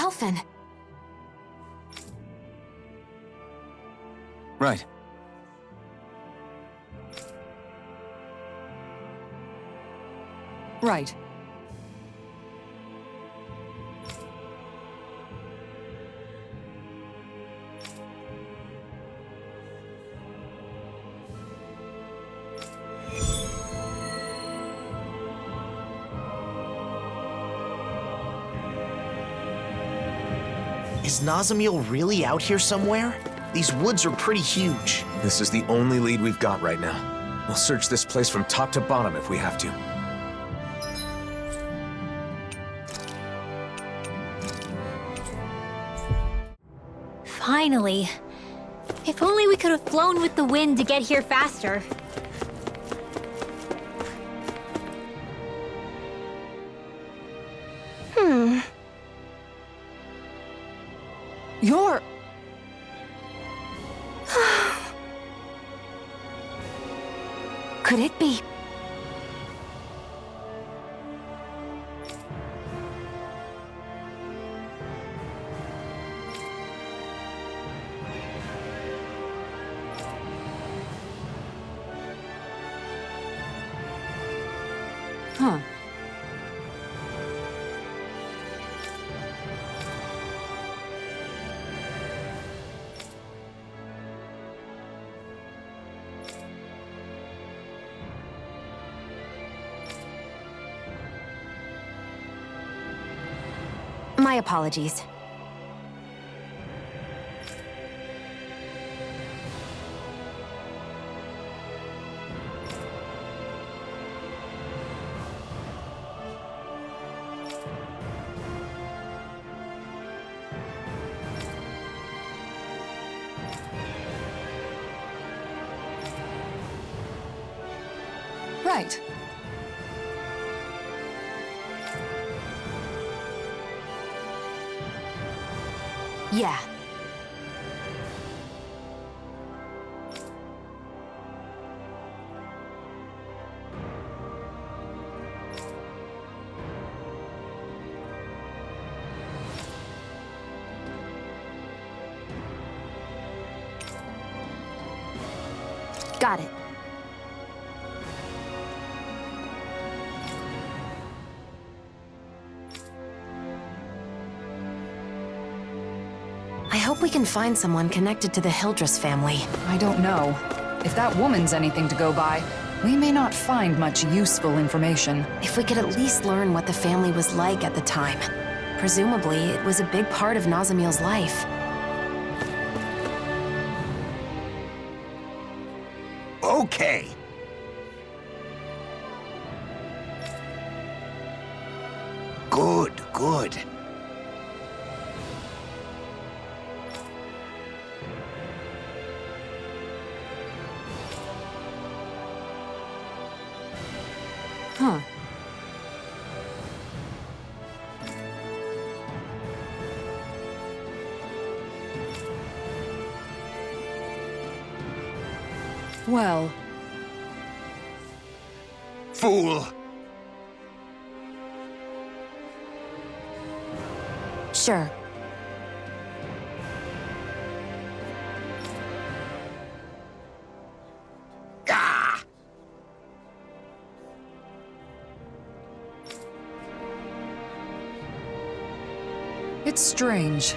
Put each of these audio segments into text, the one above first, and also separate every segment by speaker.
Speaker 1: Elfin.
Speaker 2: Right.
Speaker 3: Right.
Speaker 4: Is Nazamiel really out here somewhere? These woods are pretty huge.
Speaker 2: This is the only lead we've got right now. We'll search this place from top to bottom if we have to.
Speaker 5: Finally. If only we could have flown with the wind to get here faster.
Speaker 3: You're...
Speaker 1: Could it be?
Speaker 3: Huh.
Speaker 1: My apologies.
Speaker 3: Right.
Speaker 1: Yeah. Got it. I hope we can find someone connected to the Hildress family.
Speaker 3: I don't know. If that woman's anything to go by, we may not find much useful information.
Speaker 1: If we could at least learn what the family was like at the time. Presumably, it was a big part of Nazamiel's life.
Speaker 4: Okay. Good.
Speaker 3: Huh. Well,
Speaker 4: Fool.
Speaker 1: Sure.
Speaker 4: Ah!
Speaker 3: it's strange.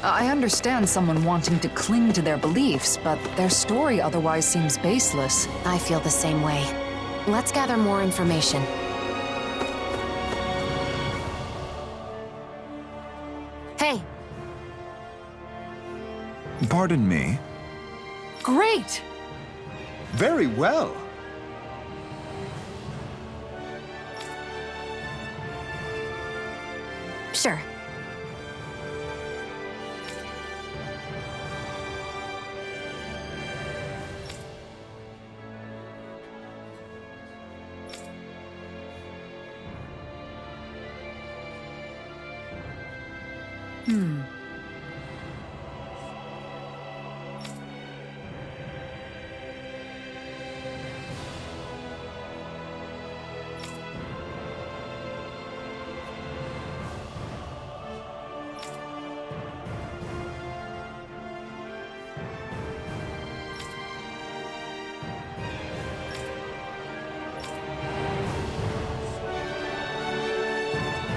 Speaker 3: I understand someone wanting to cling to their beliefs, but their story otherwise seems baseless.
Speaker 1: I feel the same way. Let's gather more information. Hey!
Speaker 6: Pardon me?
Speaker 3: Great!
Speaker 6: Very well.
Speaker 1: Sure.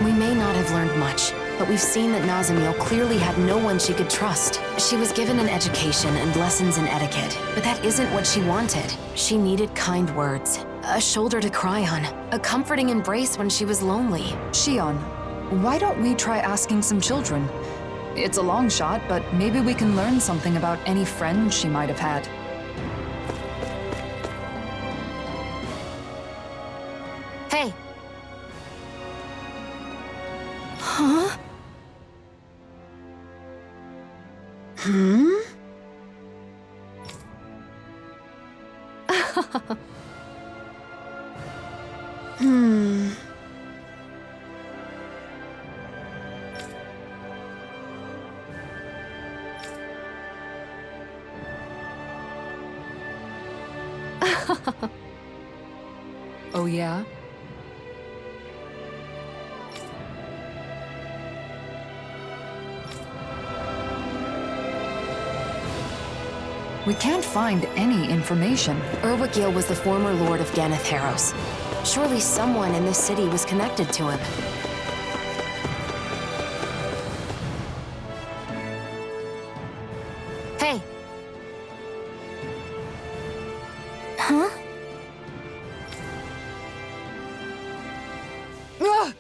Speaker 1: We may not have learned much, but we've seen that Nazamiel clearly had no one she could trust. She was given an education and lessons in etiquette, but that isn't what she wanted. She needed kind words, a shoulder to cry on, a comforting embrace when she was lonely.
Speaker 3: Shion, why don't we try asking some children? It's a long shot, but maybe we can learn something about any friends she might have had.
Speaker 1: Hey. Huh?
Speaker 3: Oh yeah? We can't find any information.
Speaker 1: Urwagil was the former lord of Ganeth Harrows. Surely someone in this city was connected to him. Hey. Huh?
Speaker 3: Ah!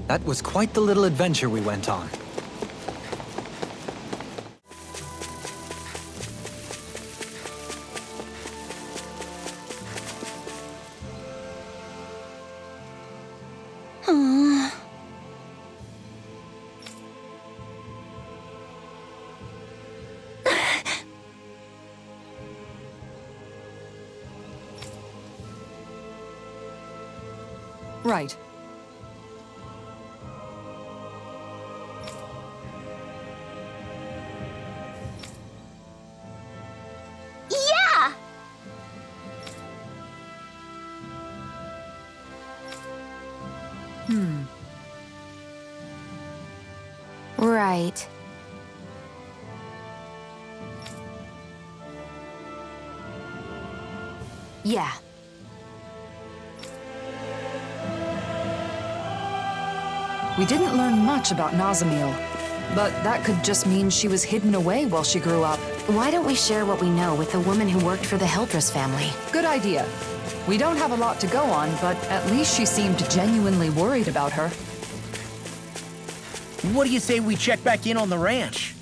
Speaker 7: That was quite the little adventure we went on.
Speaker 3: Right.
Speaker 5: Yeah!
Speaker 1: Right. Yeah.
Speaker 3: We didn't learn much about Nazamiel, but that could just mean she was hidden away while she grew up.
Speaker 1: Why don't we share what we know with the woman who worked for the Hildress family?
Speaker 3: Good idea. We don't have a lot to go on, but at least she seemed genuinely worried about her.
Speaker 4: What do you say we check back in on the ranch?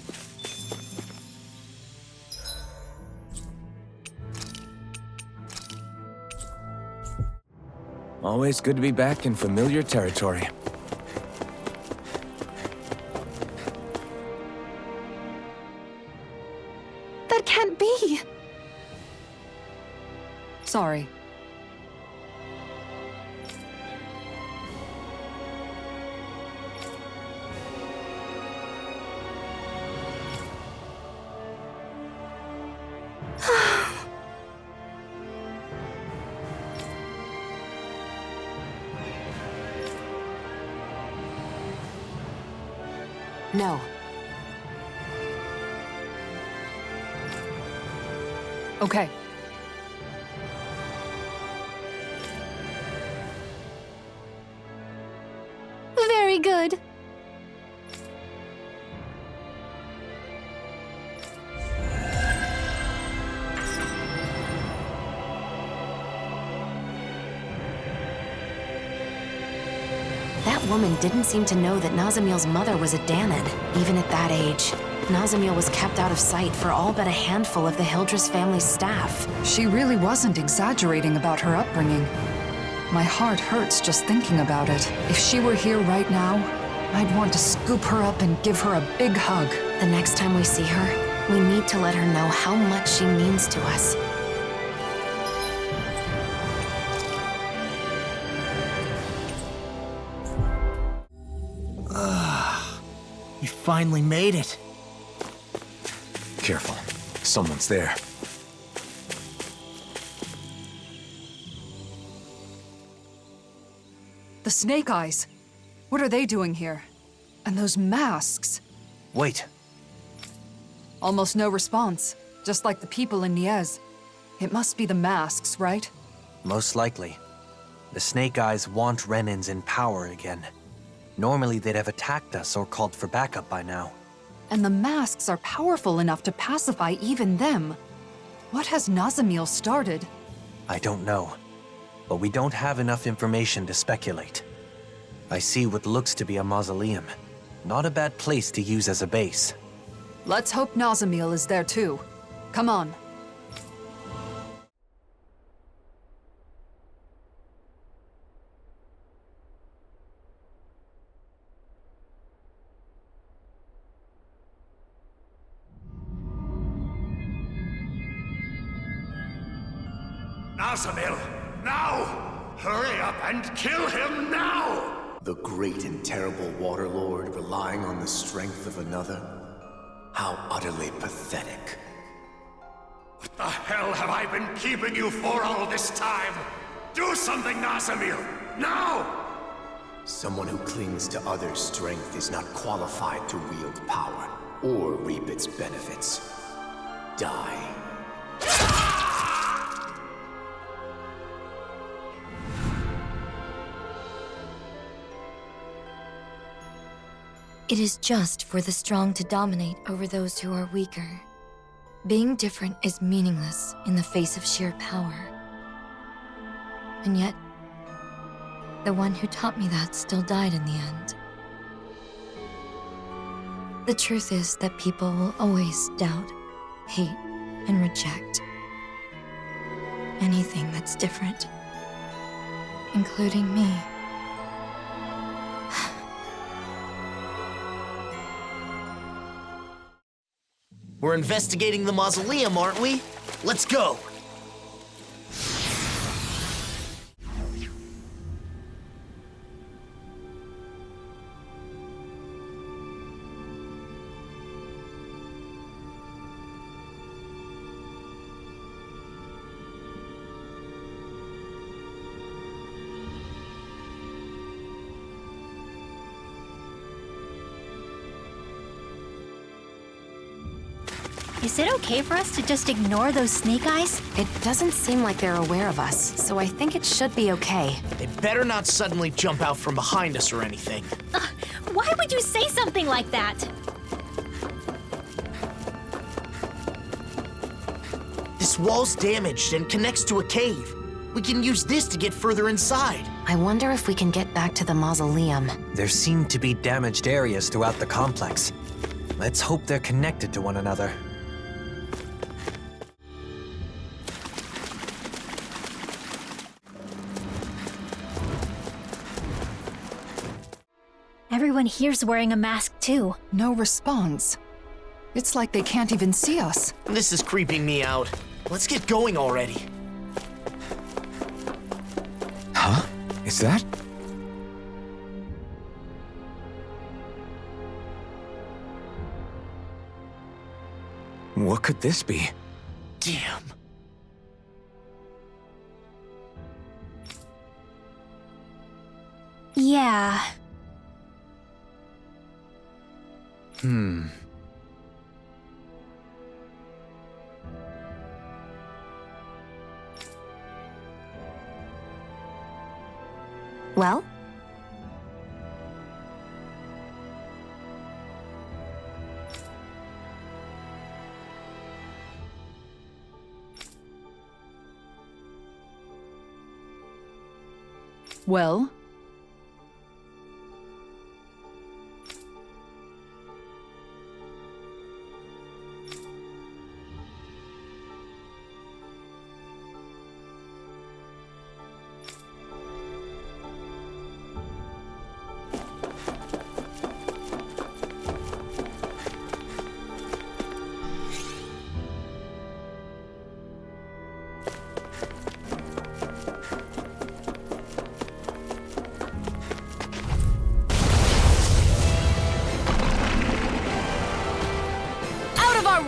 Speaker 2: Always good to be back in familiar territory.
Speaker 1: That can't be!
Speaker 3: Sorry.
Speaker 1: No.
Speaker 3: Okay.
Speaker 5: Very good.
Speaker 1: That woman didn't seem to know that Nazamiel's mother was a Danid, even at that age. Nazamiel was kept out of sight for all but a handful of the Hildress family's staff.
Speaker 3: She really wasn't exaggerating about her upbringing. My heart hurts just thinking about it. If she were here right now, I'd want to scoop her up and give her a big hug.
Speaker 1: The next time we see her, we need to let her know how much she means to us.
Speaker 4: You finally made it.
Speaker 2: Careful. Someone's there.
Speaker 3: The Snake Eyes. What are they doing here? And those masks.
Speaker 4: Wait,
Speaker 3: Almost no response, just like the people in Niez. It must be the masks, right?
Speaker 7: Most likely. The Snake Eyes want Renins in power again. Normally they'd have attacked us or called for backup by now.
Speaker 3: And the masks are powerful enough to pacify even them. What has Nazamiel started?
Speaker 7: I don't know. But we don't have enough information to speculate. I see what looks to be a mausoleum. Not a bad place to use as a base.
Speaker 3: Let's hope Nazamiel is there too. Come on.
Speaker 8: Nazamiel, now! Hurry up and kill him now!
Speaker 9: The great and terrible Waterlord relying on the strength of another? How utterly pathetic.
Speaker 8: What the hell have I been keeping you for all this time? Do something, Nazamiel! Now!
Speaker 9: Someone who clings to others' strength is not qualified to wield power or reap its benefits. Die.
Speaker 10: It is just for the strong to dominate over those who are weaker. Being different is meaningless in the face of sheer power. And yet, the one who taught me that still died in the end. The truth is that people will always doubt, hate, and reject anything that's different, including me.
Speaker 4: we're investigating the mausoleum, aren't we? Let's go!
Speaker 5: Is it okay for us to just ignore those Snake Eyes?
Speaker 1: It doesn't seem like they're aware of us, so I think it should be okay.
Speaker 4: They better not suddenly jump out from behind us or anything.
Speaker 5: Why would you say something like that?
Speaker 4: This wall's damaged and connects to a cave. We can use this to get further inside.
Speaker 1: I wonder if we can get back to the mausoleum.
Speaker 7: There seem to be damaged areas throughout the complex. Let's hope they're connected to one another.
Speaker 5: Everyone here's wearing a mask too.
Speaker 3: No response. It's like they can't even see us.
Speaker 4: This is creeping me out. Let's get going already.
Speaker 2: Huh? Is that? What could this be?
Speaker 4: Damn.
Speaker 5: Yeah.
Speaker 1: Well?
Speaker 3: Well?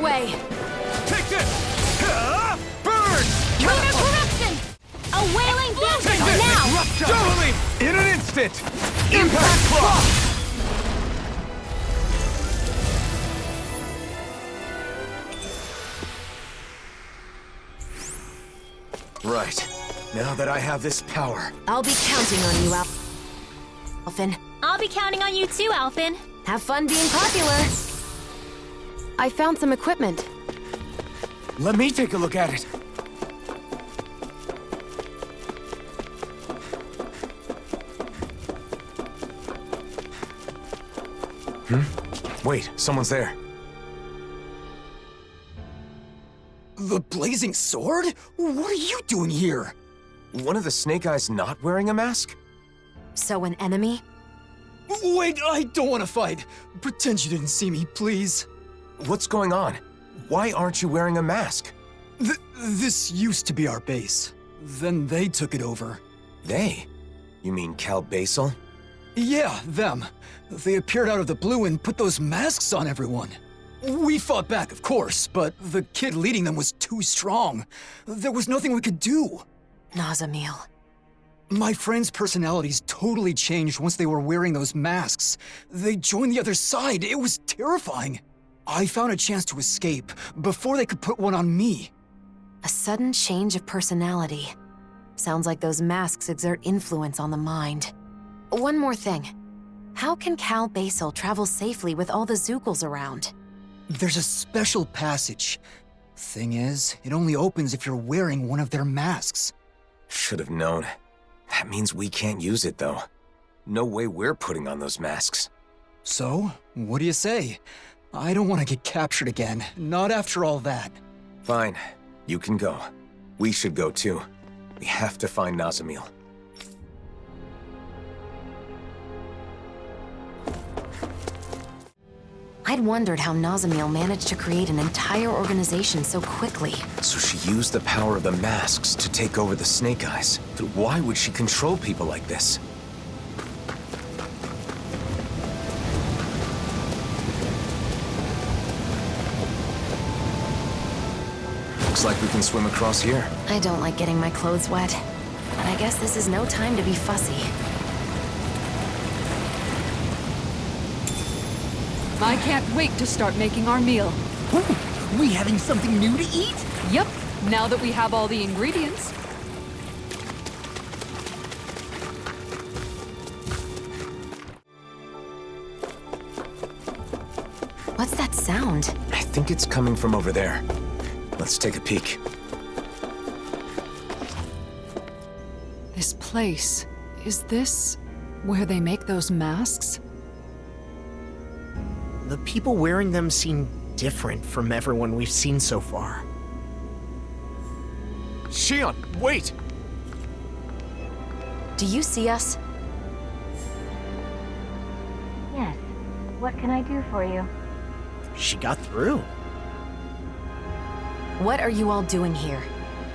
Speaker 1: Way.
Speaker 2: Take this! Burn!
Speaker 5: Lunar corruption! A wailing vengeance now!
Speaker 6: Totally! In an instant! Impact Claw!
Speaker 2: Right. Now that I have this power.
Speaker 1: I'll be counting on you, Alphin.
Speaker 5: I'll be counting on you too, Alphin.
Speaker 1: Have fun being popular. I found some equipment.
Speaker 2: Let me take a look at it. Wait, someone's there.
Speaker 11: The blazing sword? What are you doing here?
Speaker 2: One of the Snake Eyes not wearing a mask?
Speaker 1: So an enemy?
Speaker 11: Wait, I don't want to fight. Pretend you didn't see me, please.
Speaker 2: What's going on? Why aren't you wearing a mask?
Speaker 11: This used to be our base. Then they took it over.
Speaker 2: They? You mean Cal Beisel?
Speaker 11: Yeah, them. They appeared out of the blue and put those masks on everyone. We fought back, of course, but the kid leading them was too strong. There was nothing we could do.
Speaker 1: Nazamil.
Speaker 11: My friends' personalities totally changed once they were wearing those masks. They joined the other side. It was terrifying. I found a chance to escape before they could put one on me.
Speaker 1: A sudden change of personality. Sounds like those masks exert influence on the mind. One more thing. How can Cal Beisel travel safely with all the Zoogles around?
Speaker 11: There's a special passage. Thing is, it only opens if you're wearing one of their masks.
Speaker 2: Should have known. That means we can't use it, though. No way we're putting on those masks.
Speaker 11: So, what do you say? I don't want to get captured again. Not after all that.
Speaker 2: Fine. You can go. We should go, too. We have to find Nazamil.
Speaker 1: I'd wondered how Nazamil managed to create an entire organization so quickly.
Speaker 2: So she used the power of the masks to take over the Snake Eyes. But why would she control people like this? Looks like we can swim across here.
Speaker 1: I don't like getting my clothes wet. But I guess this is no time to be fussy.
Speaker 3: I can't wait to start making our meal.
Speaker 4: Ooh, we having something new to eat?
Speaker 3: Yep, now that we have all the ingredients.
Speaker 1: What's that sound?
Speaker 2: I think it's coming from over there. Let's take a peek.
Speaker 3: This place, is this where they make those masks?
Speaker 4: The people wearing them seem different from everyone we've seen so far.
Speaker 2: Shion, wait!
Speaker 1: Do you see us?
Speaker 12: Yes. What can I do for you?
Speaker 4: She got through.
Speaker 1: What are you all doing here?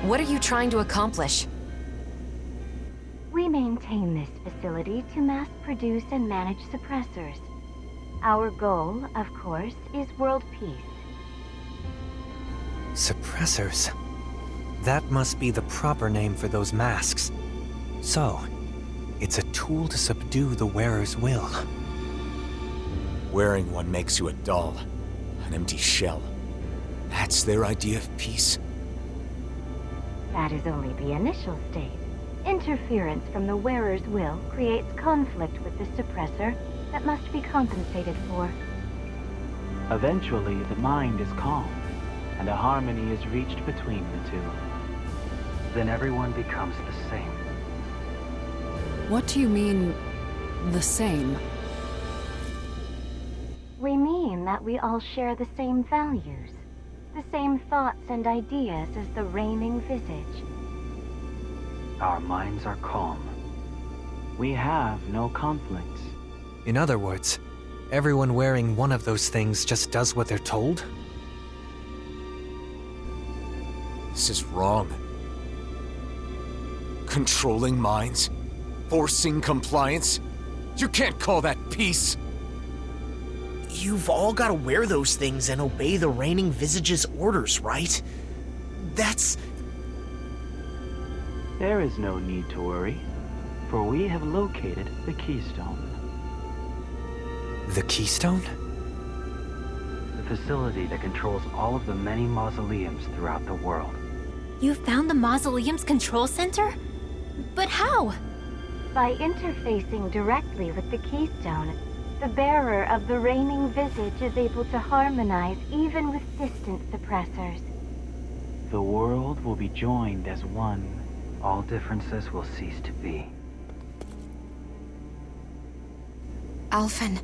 Speaker 1: What are you trying to accomplish?
Speaker 12: We maintain this facility to mass produce and manage suppressors. Our goal, of course, is world peace.
Speaker 7: Suppressors. That must be the proper name for those masks. So, it's a tool to subdue the wearer's will.
Speaker 2: Wearing one makes you a doll, an empty shell. That's their idea of peace?
Speaker 12: That is only the initial state. Interference from the wearer's will creates conflict with the suppressor that must be compensated for.
Speaker 13: Eventually, the mind is calm, and a harmony is reached between the two. Then everyone becomes the same.
Speaker 3: What do you mean, the same?
Speaker 12: We mean that we all share the same values, the same thoughts and ideas as the reigning visage.
Speaker 13: Our minds are calm. We have no conflicts.
Speaker 7: In other words, everyone wearing one of those things just does what they're told?
Speaker 2: This is wrong. Controlling minds? Forcing compliance? You can't call that peace!
Speaker 4: You've all got to wear those things and obey the reigning visage's orders, right? That's...
Speaker 13: There is no need to worry. for we have located the keystone.
Speaker 7: The keystone?
Speaker 13: The facility that controls all of the many mausoleums throughout the world.
Speaker 5: You found the mausoleum's control center? But how?
Speaker 12: By interfacing directly with the keystone, the bearer of the reigning visage is able to harmonize even with distant suppressors.
Speaker 13: The world will be joined as one. All differences will cease to be.
Speaker 1: Alphen.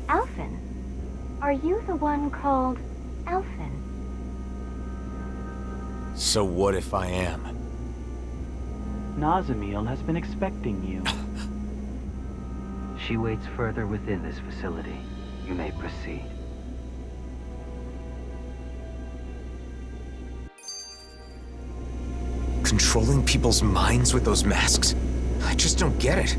Speaker 12: Alphen? Are you the one called Alphen?
Speaker 2: So what if I am?
Speaker 13: Nazamiel has been expecting you. She waits further within this facility. You may proceed.
Speaker 2: Controlling people's minds with those masks? I just don't get it.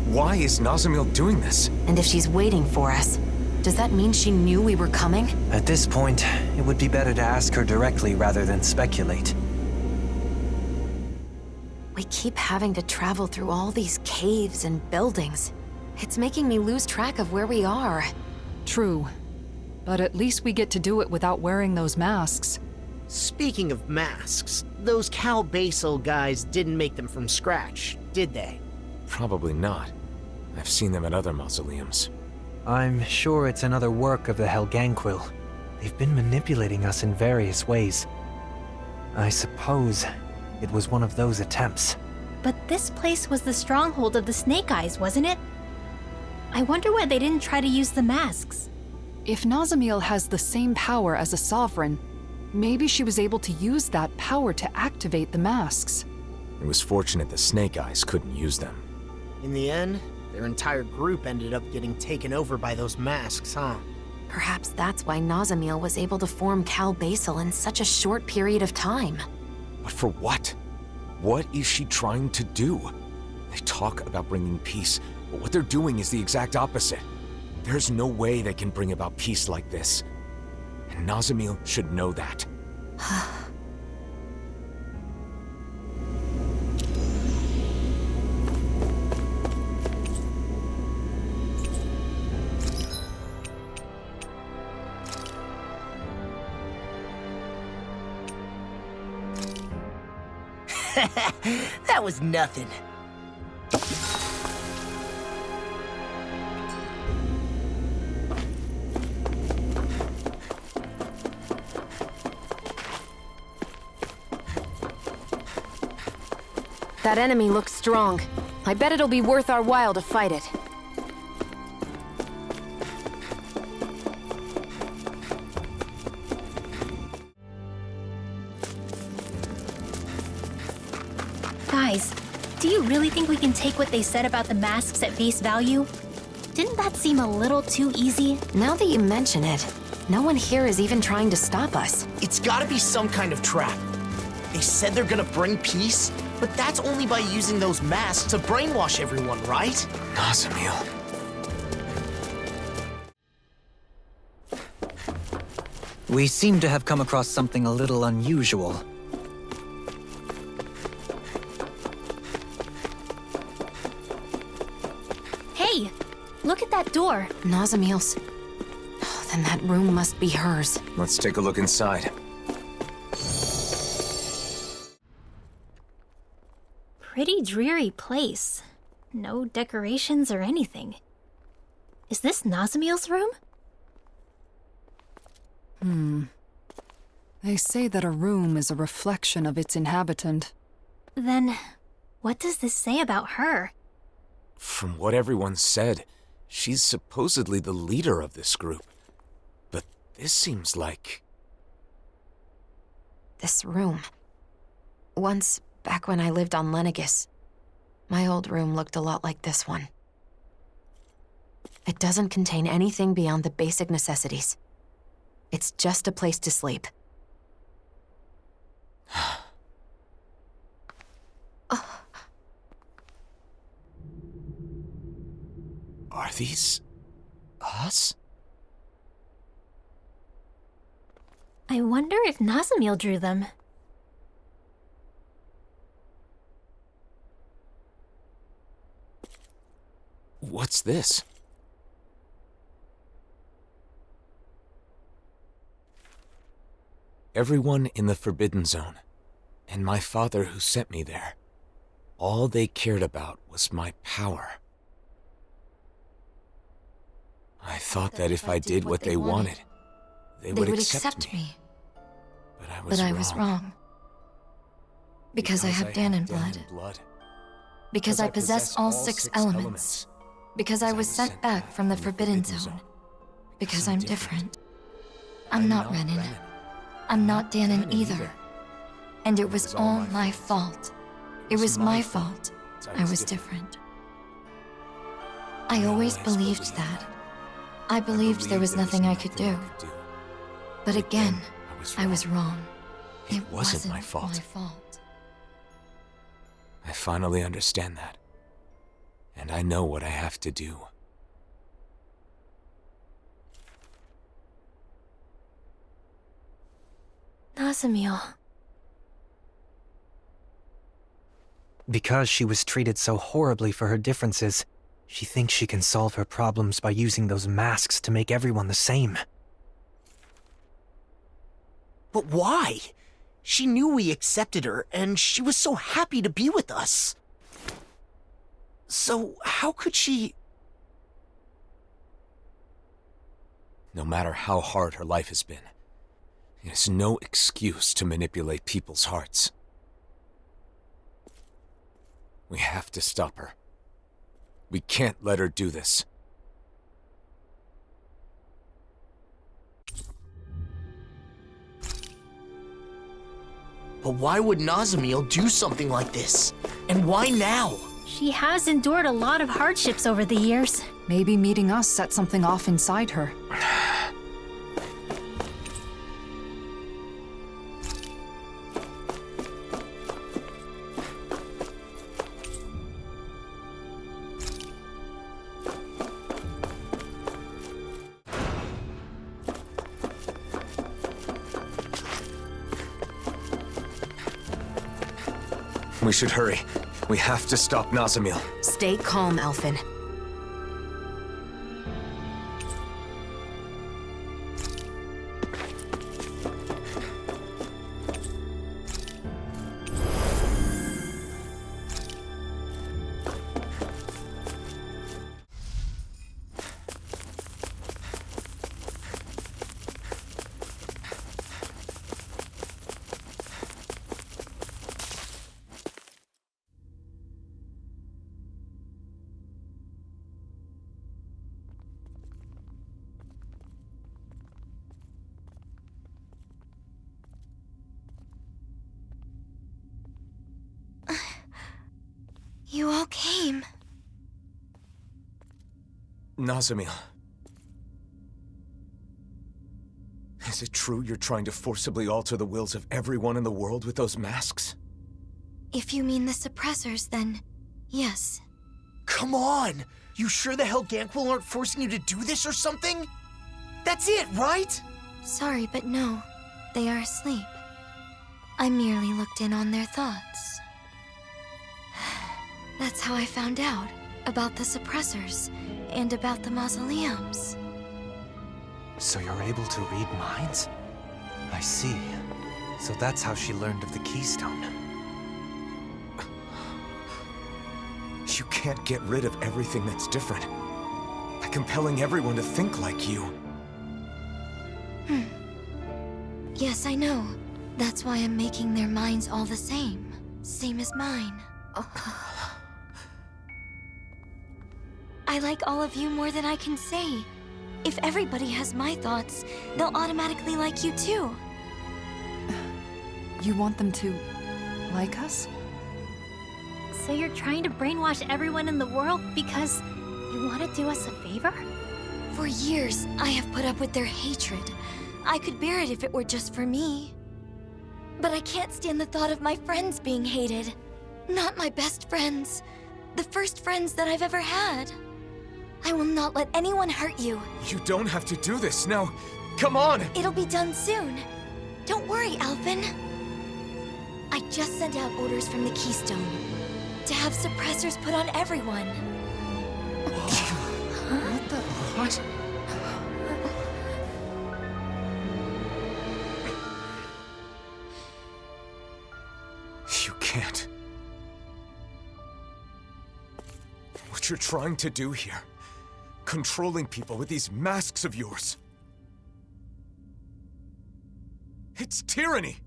Speaker 2: Why is Nazamiel doing this?
Speaker 1: And if she's waiting for us, does that mean she knew we were coming?
Speaker 7: At this point, it would be better to ask her directly rather than speculate.
Speaker 1: We keep having to travel through all these caves and buildings. It's making me lose track of where we are.
Speaker 3: True. But at least we get to do it without wearing those masks.
Speaker 4: Speaking of masks, those Cal Beisel guys didn't make them from scratch, did they?
Speaker 2: Probably not. I've seen them at other mausoleums.
Speaker 7: I'm sure it's another work of the Helganquil. They've been manipulating us in various ways. I suppose it was one of those attempts.
Speaker 5: But this place was the stronghold of the Snake Eyes, wasn't it? I wonder why they didn't try to use the masks.
Speaker 3: If Nazamiel has the same power as a sovereign, maybe she was able to use that power to activate the masks.
Speaker 2: It was fortunate the Snake Eyes couldn't use them.
Speaker 4: In the end, their entire group ended up getting taken over by those masks, huh?
Speaker 1: Perhaps that's why Nazamiel was able to form Cal Beisel in such a short period of time.
Speaker 2: But for what? What is she trying to do? They talk about bringing peace, but what they're doing is the exact opposite. There's no way they can bring about peace like this. And Nazamiel should know that.
Speaker 4: That was nothing.
Speaker 1: That enemy looks strong. I bet it'll be worth our while to fight it.
Speaker 5: Guys, do you really think we can take what they said about the masks at face value? Didn't that seem a little too easy?
Speaker 1: Now that you mention it, no one here is even trying to stop us.
Speaker 4: It's gotta be some kind of trap. They said they're gonna bring peace, but that's only by using those masks to brainwash everyone, right?
Speaker 2: Nazamiel.
Speaker 14: We seem to have come across something a little unusual.
Speaker 5: Hey, look at that door.
Speaker 1: Nazamiel's. Oh, then that room must be hers.
Speaker 2: Let's take a look inside.
Speaker 5: Pretty dreary place. No decorations or anything. Is this Nazamiel's room?
Speaker 3: They say that a room is a reflection of its inhabitant.
Speaker 5: Then, what does this say about her?
Speaker 2: From what everyone said, she's supposedly the leader of this group. But this seems like...
Speaker 1: This room. Once, back when I lived on Lenegis, my old room looked a lot like this one. It doesn't contain anything beyond the basic necessities. It's just a place to sleep.
Speaker 2: Are these... us?
Speaker 5: I wonder if Nazamiel drew them.
Speaker 2: What's this? Everyone in the Forbidden Zone, and my father who sent me there, all they cared about was my power. I thought that if I did what they wanted, they would accept me. But I was wrong.
Speaker 10: Because I have Danon blood. Because I possess all 6 elements. Because I was sent back from the Forbidden Zone. Because I'm different. I'm not Renan. I'm not Danon either. And it was all my fault. It was my fault. I was different. I always believed that. I believed there was nothing I could do. But again, I was wrong.
Speaker 2: It wasn't my fault. I finally understand that. And I know what I have to do.
Speaker 10: Nazamiel.
Speaker 7: Because she was treated so horribly for her differences, she thinks she can solve her problems by using those masks to make everyone the same.
Speaker 4: But why? She knew we accepted her, and she was so happy to be with us. So how could she...
Speaker 2: No matter how hard her life has been, it is no excuse to manipulate people's hearts. We have to stop her. We can't let her do this.
Speaker 4: But why would Nazamiel do something like this? And why now?
Speaker 5: She has endured a lot of hardships over the years.
Speaker 3: Maybe meeting us set something off inside her.
Speaker 2: We should hurry. We have to stop Nazamiel.
Speaker 1: Stay calm, Alphen.
Speaker 10: You all came.
Speaker 2: Nazamiel. Is it true you're trying to forcibly alter the wills of everyone in the world with those masks?
Speaker 10: If you mean the suppressors, then yes.
Speaker 4: Come on! You sure the hell Ganquil aren't forcing you to do this or something? That's it, right?
Speaker 10: Sorry, but no. They are asleep. I merely looked in on their thoughts. That's how I found out about the suppressors and about the mausoleums.
Speaker 7: So you're able to read minds? I see. So that's how she learned of the keystone.
Speaker 2: You can't get rid of everything that's different by compelling everyone to think like you.
Speaker 10: Yes, I know. That's why I'm making their minds all the same. Same as mine. I like all of you more than I can say. If everybody has my thoughts, they'll automatically like you too.
Speaker 3: You want them to like us?
Speaker 5: So you're trying to brainwash everyone in the world because you want to do us a favor?
Speaker 10: For years, I have put up with their hatred. I could bear it if it were just for me. But I can't stand the thought of my friends being hated. Not my best friends. The first friends that I've ever had. I will not let anyone hurt you.
Speaker 2: You don't have to do this now. Come on!
Speaker 10: It'll be done soon. Don't worry, Alphen. I just sent out orders from the Keystone to have suppressors put on everyone.
Speaker 4: What the... What?
Speaker 2: You can't. What you're trying to do here, controlling people with these masks of yours. It's tyranny!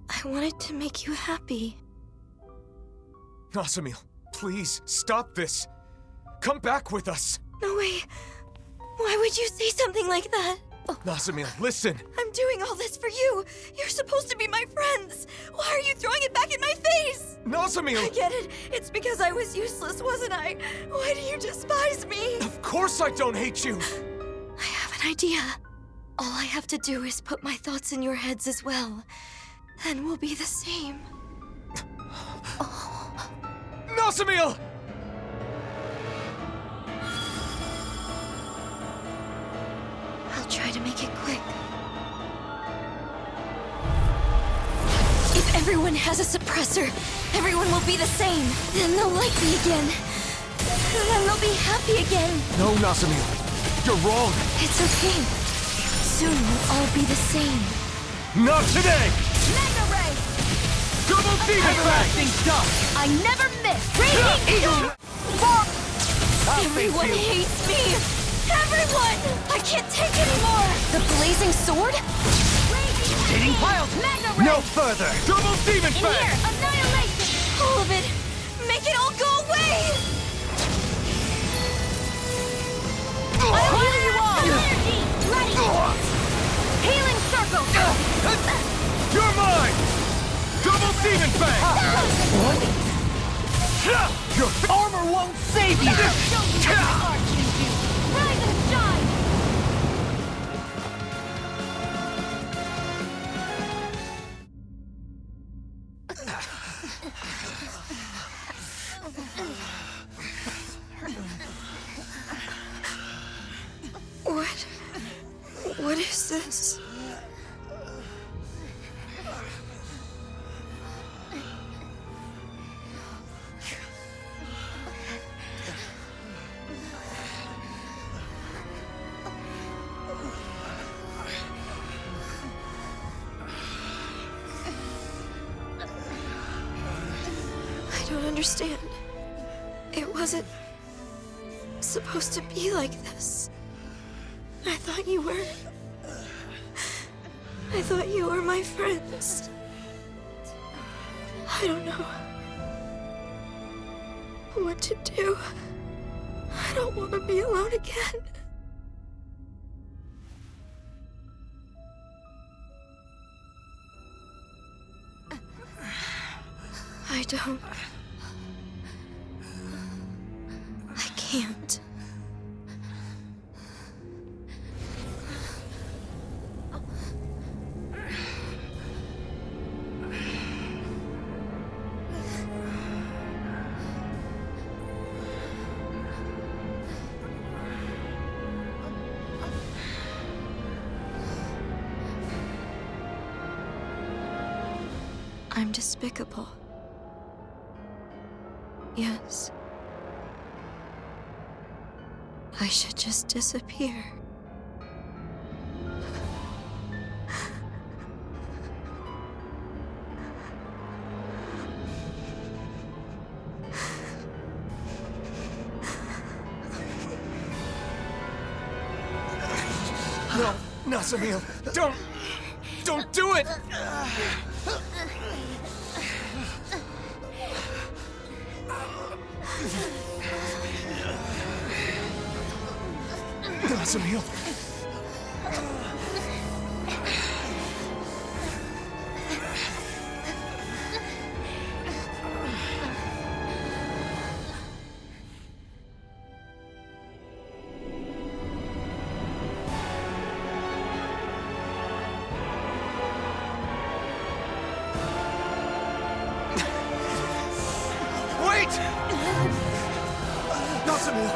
Speaker 10: I wanted to make you happy.
Speaker 2: Nazamil, please, stop this. Come back with us.
Speaker 10: No way. Why would you say something like that?
Speaker 2: Nazamil, listen.
Speaker 10: I'm doing all this for you. You're supposed to be my friends. Why are you throwing it back in my face?
Speaker 2: Nazamil!
Speaker 10: I get it. It's because I was useless, wasn't I? Why do you despise me?
Speaker 2: Of course I don't hate you!
Speaker 10: I have an idea. All I have to do is put my thoughts in your heads as well. Then we'll be the same.
Speaker 2: Nazamil!
Speaker 10: I'll try to make it quick. If everyone has a suppressor, everyone will be the same. Then they'll like me again. Then they'll be happy again.
Speaker 2: No, Nazamil. You're wrong.
Speaker 10: It's okay. Soon we'll all be the same.
Speaker 2: Not today!
Speaker 5: Mega Ray!
Speaker 2: Double Demon
Speaker 6: Everlasting stuff!
Speaker 5: I never miss! Raging Eagle!
Speaker 10: Everyone hates me! Everyone! I can't take anymore! The blazing sword?
Speaker 6: Hitting piles!
Speaker 5: Mega Ray!
Speaker 6: No further! Double Demon
Speaker 5: In here!
Speaker 6: Fang!
Speaker 5: Annihilation!
Speaker 10: All of it! Make it all go away!
Speaker 5: I'll heal you all! Energy! Ready! Healing circle!
Speaker 6: You're mine! Double Demon Fang!
Speaker 5: What?
Speaker 6: Your armor won't save you!
Speaker 5: Show you what my art can do! Rise and shine!
Speaker 10: What is this? I don't understand. It wasn't supposed to be like this. I thought you were my friends. I don't know what to do. I don't want to be alone again. I don't. I can't. I'm despicable. Yes. I should just disappear.
Speaker 2: No, Nazamil, don't do it! Nazamil. Wait! Nazamil!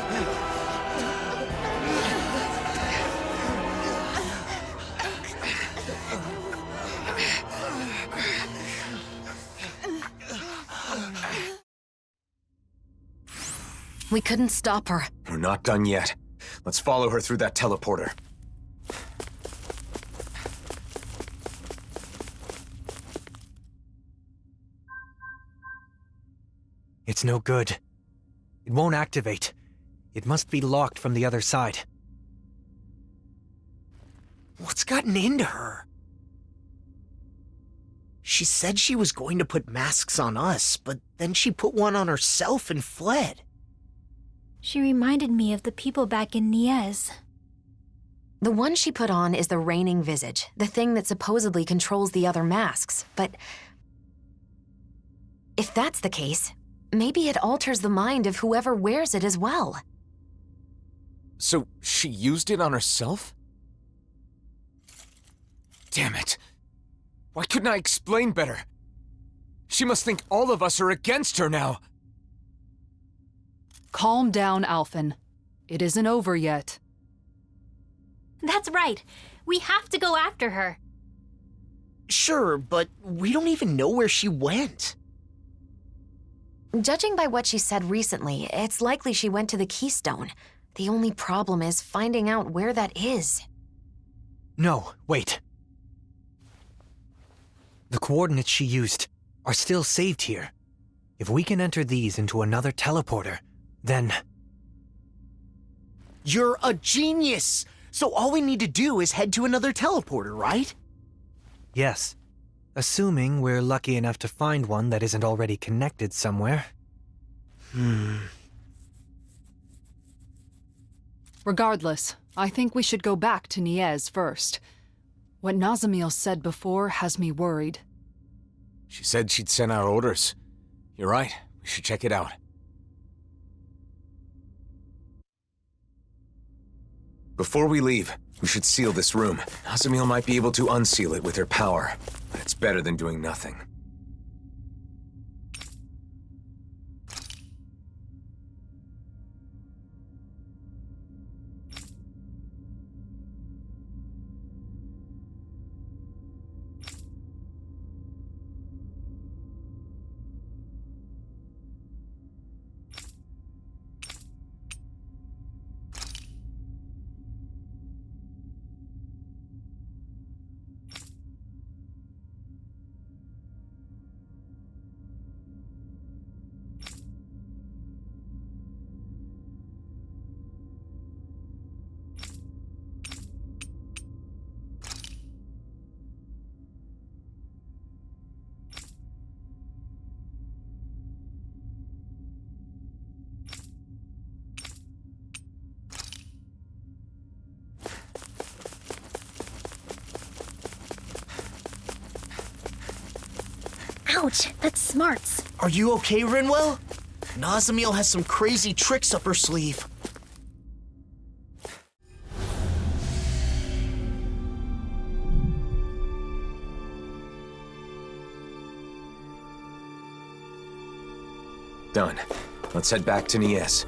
Speaker 1: We couldn't stop her.
Speaker 2: We're not done yet. Let's follow her through that teleporter.
Speaker 7: It's no good. It won't activate. It must be locked from the other side.
Speaker 4: What's gotten into her? She said she was going to put masks on us, but then she put one on herself and fled.
Speaker 5: She reminded me of the people back in Niez.
Speaker 1: The one she put on is the reigning visage, the thing that supposedly controls the other masks. But if that's the case, maybe it alters the mind of whoever wears it as well.
Speaker 2: So she used it on herself? Damn it. Why couldn't I explain better? She must think all of us are against her now.
Speaker 3: Calm down, Alphen. It isn't over yet.
Speaker 5: That's right. We have to go after her.
Speaker 4: Sure, but we don't even know where she went.
Speaker 1: Judging by what she said recently, it's likely she went to the Keystone. The only problem is finding out where that is.
Speaker 7: No, wait. The coordinates she used are still saved here. If we can enter these into another teleporter, then...
Speaker 4: You're a genius! So all we need to do is head to another teleporter, right?
Speaker 7: Yes. Assuming we're lucky enough to find one that isn't already connected somewhere.
Speaker 3: Regardless, I think we should go back to Niez first. What Nazamiel said before has me worried.
Speaker 2: She said she'd sent out orders. You're right, we should check it out. Before we leave, we should seal this room. Nazamiel might be able to unseal it with her power, but it's better than doing nothing.
Speaker 5: Ouch, that's smarts.
Speaker 4: Are you okay, Rinwell? Nazamiel has some crazy tricks up her sleeve.
Speaker 2: Done. Let's head back to Niez.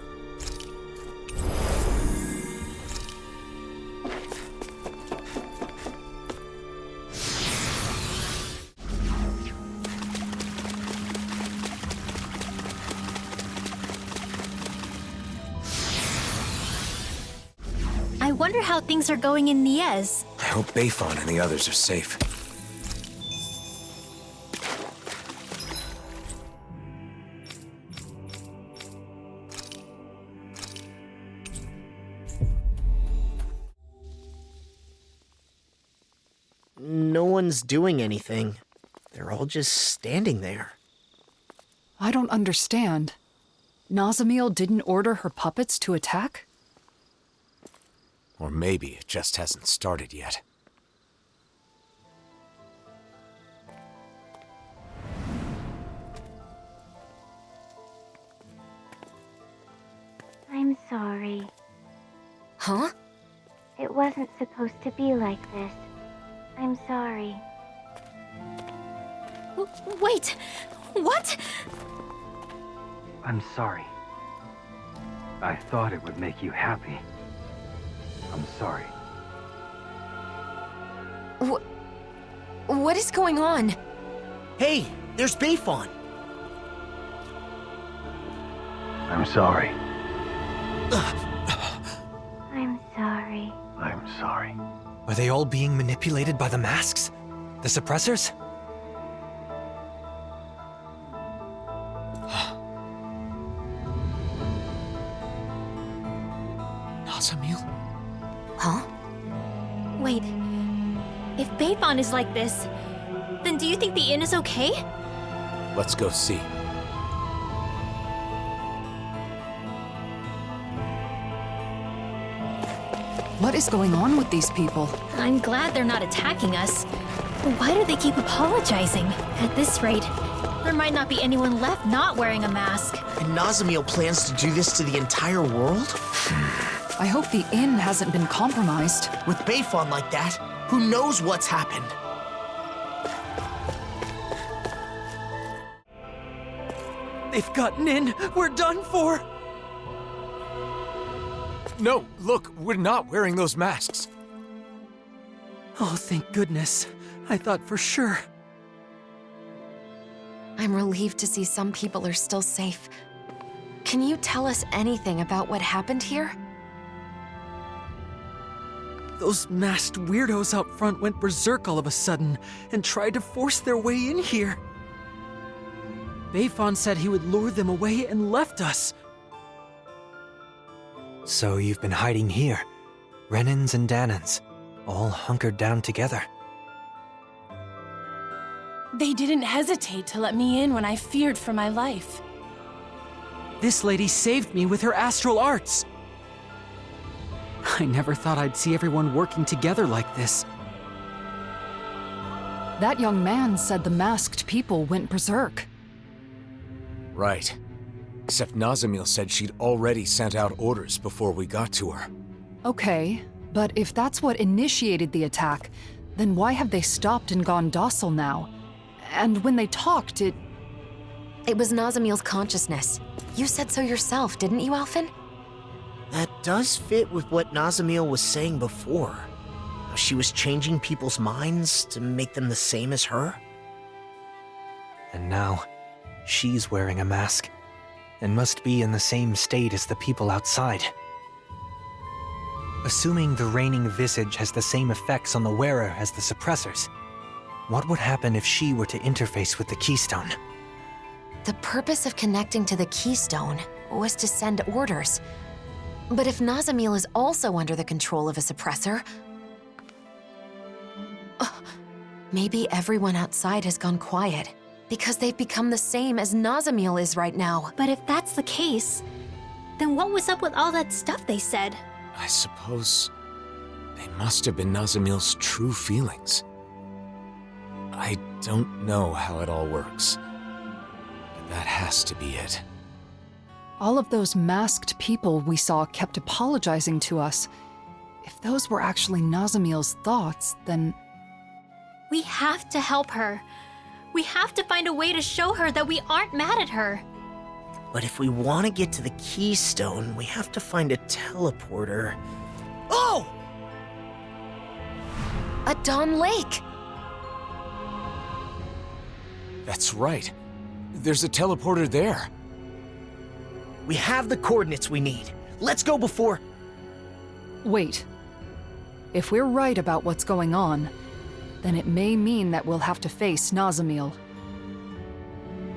Speaker 5: I wonder how things are going in Niez.
Speaker 2: I hope Bayfon and the others are safe.
Speaker 4: No one's doing anything. They're all just standing there.
Speaker 3: I don't understand. Nazamiel didn't order her puppets to attack?
Speaker 2: Or maybe it just hasn't started yet.
Speaker 12: I'm sorry.
Speaker 1: Huh?
Speaker 12: It wasn't supposed to be like this. I'm sorry.
Speaker 5: Wait! What?
Speaker 13: I'm sorry. I thought it would make you happy. I'm sorry.
Speaker 1: What is going on?
Speaker 4: Hey, there's Bayfon.
Speaker 13: I'm sorry.
Speaker 12: I'm sorry.
Speaker 8: I'm sorry.
Speaker 7: Are they all being manipulated by the masks? The suppressors?
Speaker 2: Nazamiel?
Speaker 1: Huh?
Speaker 5: Wait. If Beifan is like this, then do you think the inn is okay?
Speaker 2: Let's go see.
Speaker 3: What is going on with these people?
Speaker 5: I'm glad they're not attacking us. But why do they keep apologizing? At this rate, there might not be anyone left not wearing a mask.
Speaker 4: And Nazamiel plans to do this to the entire world?
Speaker 3: I hope the inn hasn't been compromised.
Speaker 4: With Beifan like that, who knows what's happened?
Speaker 15: They've gotten in! We're done for!
Speaker 2: No, look, we're not wearing those masks.
Speaker 15: Oh, thank goodness. I thought for sure.
Speaker 1: I'm relieved to see some people are still safe. Can you tell us anything about what happened here?
Speaker 15: Those masked weirdos out front went berserk all of a sudden and tried to force their way in here. Beifan said he would lure them away and left us.
Speaker 7: So you've been hiding here. Renans and Danans, all hunkered down together.
Speaker 16: They didn't hesitate to let me in when I feared for my life.
Speaker 15: This lady saved me with her astral arts. I never thought I'd see everyone working together like this.
Speaker 3: That young man said the masked people went berserk.
Speaker 2: Right. Except Nazamiel said she'd already sent out orders before we got to her.
Speaker 3: Okay, but if that's what initiated the attack, then why have they stopped and gone docile now? And when they talked, it
Speaker 1: was Nazamiel's consciousness. You said so yourself, didn't you, Alphen?
Speaker 4: That does fit with what Nazamiel was saying before. How she was changing people's minds to make them the same as her.
Speaker 7: And now, she's wearing a mask, and must be in the same state as the people outside. Assuming the reigning visage has the same effects on the wearer as the suppressors, what would happen if she were to interface with the Keystone?
Speaker 1: The purpose of connecting to the Keystone was to send orders. But if Nazamiel is also under the control of a suppressor, maybe everyone outside has gone quiet, because they've become the same as Nazamiel is right now.
Speaker 5: But if that's the case, then what was up with all that stuff they said?
Speaker 2: I suppose they must have been Nazamiel's true feelings. I don't know how it all works, but that has to be it.
Speaker 3: all of those masked people we saw kept apologizing to us. If those were actually Nazamiel's thoughts, then...
Speaker 5: We have to help her. We have to find a way to show her that we aren't mad at her.
Speaker 4: But if we want to get to the Keystone, we have to find a teleporter. Oh!
Speaker 1: A Dawn Lake!
Speaker 2: That's right. There's a teleporter there.
Speaker 4: We have the coordinates we need. Let's go before...
Speaker 3: Wait. If we're right about what's going on, then it may mean that we'll have to face Nazamiel.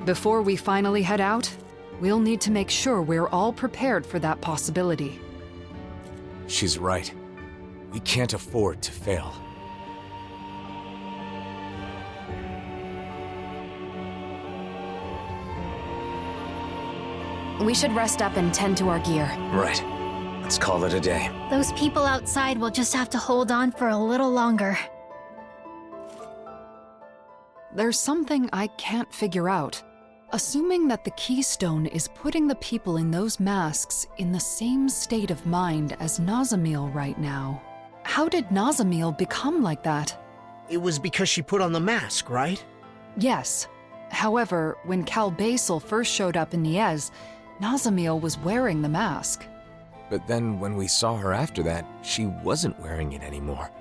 Speaker 3: Before we finally head out, we'll need to make sure we're all prepared for that possibility.
Speaker 2: She's right. We can't afford to fail.
Speaker 1: We should rest up and tend to our gear.
Speaker 2: Right. Let's call it a day.
Speaker 5: Those people outside will just have to hold on for a little longer.
Speaker 3: There's something I can't figure out. Assuming that the Keystone is putting the people in those masks in the same state of mind as Nazamiel right now, how did Nazamiel become like that?
Speaker 4: It was because she put on the mask, right?
Speaker 3: Yes. However, when Cal Beisel first showed up in Niez, Nazamiel was wearing the mask.
Speaker 2: But then when we saw her after that, she wasn't wearing it anymore.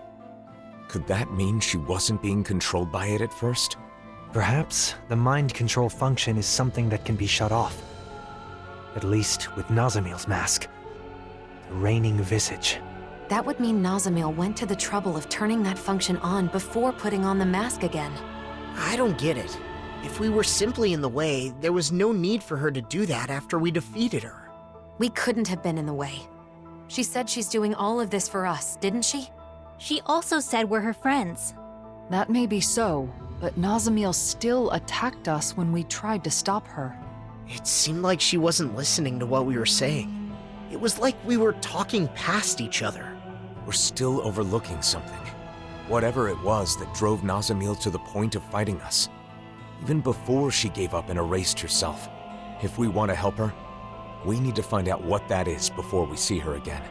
Speaker 2: Could that mean she wasn't being controlled by it at first?
Speaker 7: Perhaps the mind control function is something that can be shut off. At least with Nazamiel's mask. Reigning visage.
Speaker 1: That would mean Nazamil went to the trouble of turning that function on before putting on the mask again.
Speaker 4: I don't get it. If we were simply in the way, there was no need for her to do that after we defeated her.
Speaker 1: We couldn't have been in the way. She said she's doing all of this for us, didn't she?
Speaker 5: She also said we're her friends.
Speaker 3: That may be so, but Nazamil still attacked us when we tried to stop her.
Speaker 4: It seemed like she wasn't listening to what we were saying. It was like we were talking past each other.
Speaker 2: We're still overlooking something. Whatever it was that drove Nazamil to the point of fighting us. Even before she gave up and erased herself. If we want to help her, we need to find out what that is before we see her again.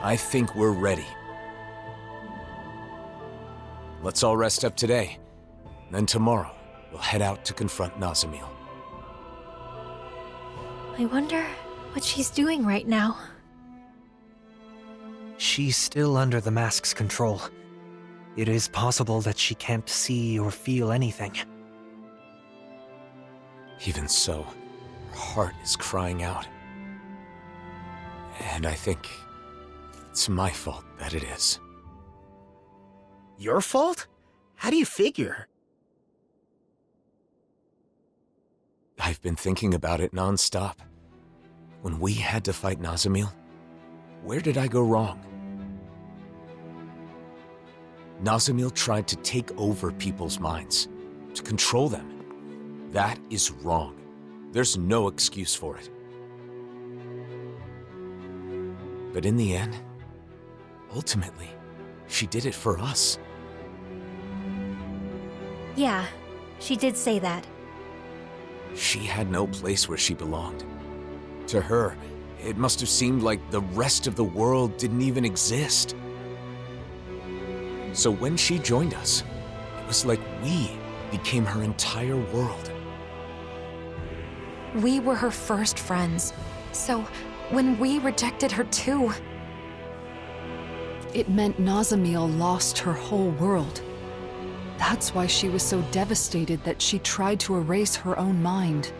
Speaker 2: I think we're ready. Let's all rest up today. Then tomorrow, we'll head out to confront Nazamil.
Speaker 5: I wonder what she's doing right now.
Speaker 7: She's still under the mask's control. It is possible that she can't see or feel anything.
Speaker 2: Even so, her heart is crying out. And I think it's my fault that it is.
Speaker 4: Your fault? How do you figure?
Speaker 2: I've been thinking about it nonstop. When we had to fight Nazamil, where did I go wrong? Nazamil tried to take over people's minds, to control them. That is wrong. There's no excuse for it. But in the end, ultimately, she did it for us.
Speaker 5: Yeah, she did say that.
Speaker 2: She had no place where she belonged. To her, it must have seemed like the rest of the world didn't even exist. So when she joined us, it was like we became her entire world.
Speaker 1: We were her first friends. So when we rejected her too...
Speaker 3: It meant Nazamil lost her whole world. That's why she was so devastated that she tried to erase her own mind.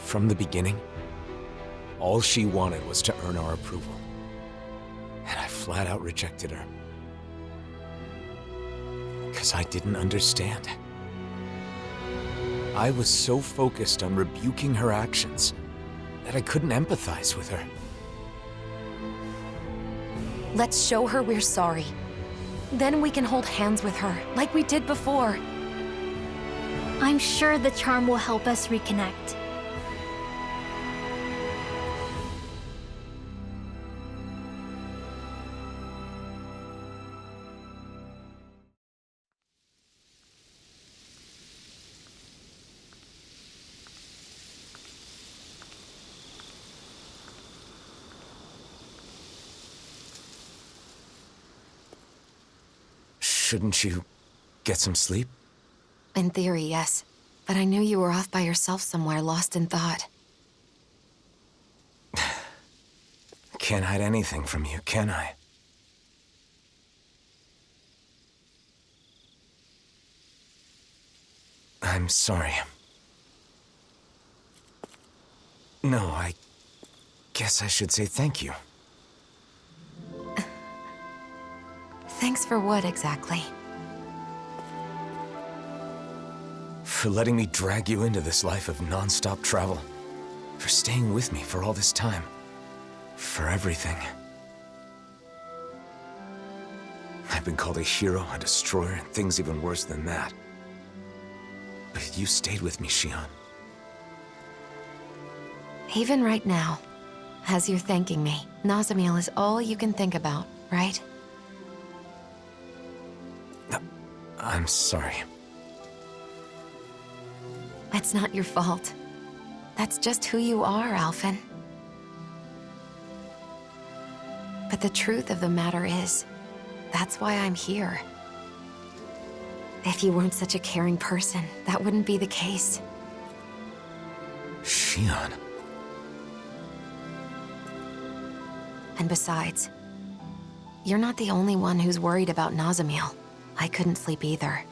Speaker 2: From the beginning, all she wanted was to earn our approval. And I flat out rejected her. Because I didn't understand. I was so focused on rebuking her actions that I couldn't empathize with her.
Speaker 1: Let's show her we're sorry. Then we can hold hands with her, like we did before.
Speaker 5: I'm sure the charm will help us reconnect.
Speaker 2: Shouldn't you get some sleep?
Speaker 1: In theory, yes. But I knew you were off by yourself somewhere, lost in thought.
Speaker 2: Can't hide anything from you, can I? I'm sorry. No, I guess I should say thank you.
Speaker 1: Thanks for what, exactly?
Speaker 2: For letting me drag you into this life of non-stop travel. For staying with me for all this time. For everything. I've been called a hero, a destroyer, and things even worse than that. But you stayed with me, Shion.
Speaker 1: Even right now, as you're thanking me, Nazamil is all you can think about, right?
Speaker 2: I'm sorry.
Speaker 1: It's not your fault. That's just who you are, Alphen. But the truth of the matter is, that's why I'm here. If you weren't such a caring person, that wouldn't be the case.
Speaker 2: Shion.
Speaker 1: And besides, you're not the only one who's worried about Nazamiel. I couldn't sleep either.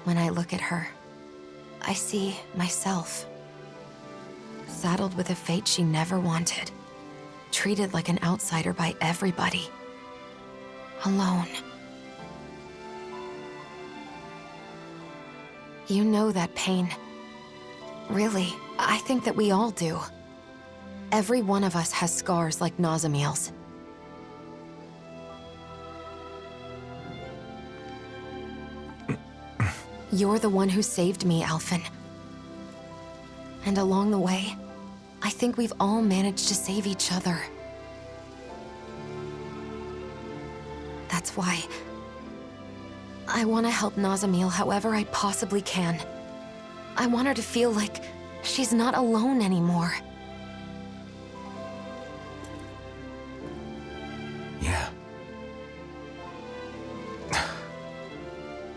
Speaker 1: When I look at her, I see myself. Saddled with a fate she never wanted. Treated like an outsider by everybody. Alone. You know that pain. Really, I think that we all do. Every one of us has scars like Nazamiel's. You're the one who saved me, Alphen. And along the way, I think we've all managed to save each other. That's why I want to help Nazamiel however I possibly can. I want her to feel like she's not alone anymore.
Speaker 2: Yeah.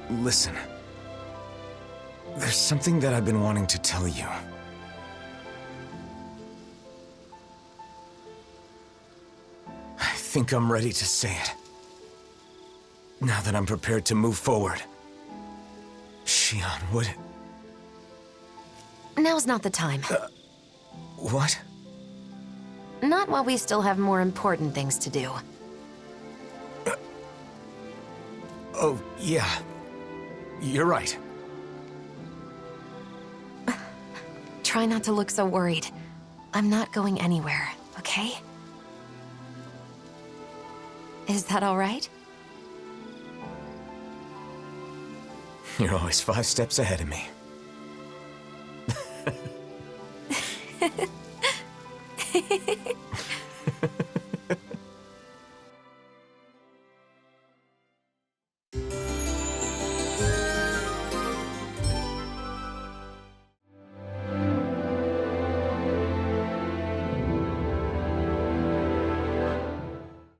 Speaker 2: Listen. There's something that I've been wanting to tell you. I think I'm ready to say it. Now that I'm prepared to move forward. Shion, would...
Speaker 1: Now's not the time.
Speaker 2: What?
Speaker 1: Not while we still have more important things to do.
Speaker 2: Oh, yeah. You're right.
Speaker 1: Try not to look so worried. I'm not going anywhere, okay? Is that all right?
Speaker 2: You're always 5 steps ahead of me.